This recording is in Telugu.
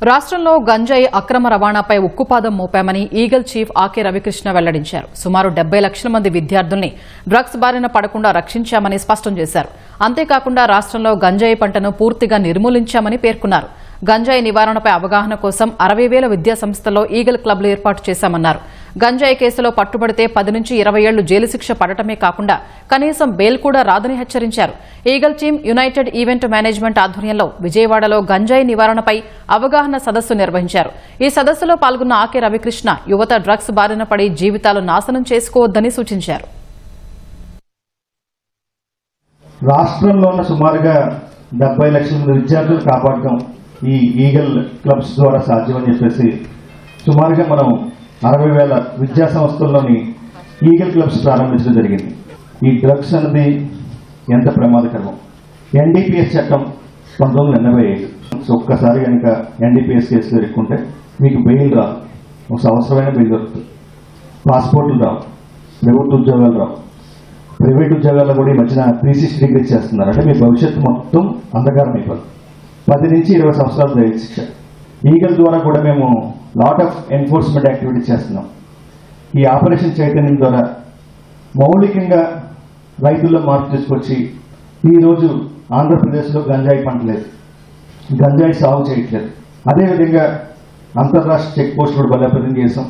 రాష్ట్రంలో గంజాయి అక్రమ రవాణాపై ఉక్కుపాదం మోపామని ఈగల్ చీఫ్ ఆకే రవికృష్ణ వెల్లడించారు. సుమారు 70 లక్షల మంది విద్యార్థుల్ని డ్రగ్స్ బారిన పడకుండా రక్షించామని స్పష్టం చేశారు. అంతేకాకుండా రాష్ట్రంలో గంజాయి పంటను పూర్తిగా నిర్మూలించామని పేర్కొన్నారు. గంజాయి నివారణపై అవగాహన కోసం 60,000 విద్యా సంస్థల్లో ఈగల్ క్లబ్లు ఏర్పాటు చేశామన్నారు. గంజాయి కేసులో పట్టుబడితే 10 నుంచి 20 ఏళ్లు జైలు శిక్ష పడటమే కాకుండా కనీసం బెయిల్ కూడా రాదని హెచ్చరించారు. Eagle team United event management ఆధ్వర్యంలో విజయవాడలో గంజాయి నివారణపై అవగాహన సదస్సు నిర్వహించారు. ఈ సదస్సులో పాల్గొన్న ఆకే రవికృష్ణ యువత డ్రగ్స్ బారిన పడి జీవితాలు నాశనం చేసుకోవద్దని సూచించారు. రాష్ట్రంలో ఉన్న సుమారుగా 70 లక్షల మంది విద్యార్థులు కాపాడటం ఈ ఈగల్ క్లబ్స్ ద్వారా సాధ్యమని చెప్పేసి సుమారుగా మనం 60,000 విద్యా సంస్థల్లోని ఈగల్ క్లబ్స్ ప్రారంభించడం జరిగింది. ఈ డ్రగ్స్ అనేది ఎంత ప్రమాదకరం. ఎన్డీపీఎస్ చట్టం 1985. ఒక్కసారి కనుక ఎన్డీపీఎస్ కేసులు ఎదుర్కొంటే మీకు బెయిల్ రావు, ఒక సంవత్సరమైన బెయిల్ దొరుకుతుంది. పాస్పోర్ట్లు రావు, ప్రభుత్వ ఉద్యోగాలు రావు. ప్రైవేట్ ఉద్యోగాల్లో కూడా ఈ మధ్యన 360 డిగ్రీస్ చేస్తున్నారు. అంటే మీ భవిష్యత్తు మొత్తం అంధకారం అయిపోతుంది. 10 నుంచి 20 సంవత్సరాలు జైలు శిక్ష. ఈగల్ ద్వారా కూడా మేము లాట్ ఆఫ్ ఎన్ఫోర్స్మెంట్ యాక్టివిటీస్ చేస్తున్నాం. ఈ ఆపరేషన్ చైతన్యం ద్వారా మౌలికంగా రైతుల్లో మార్పు తీసుకొచ్చి ఈరోజు ఆంధ్రప్రదేశ్లో గంజాయి పంట లేదు, గంజాయి సాగు చేయట్లేదు. అదేవిధంగా అంతర్రాష్ట్ర చెక్ పోస్టులు బలోపేతం చేసాం.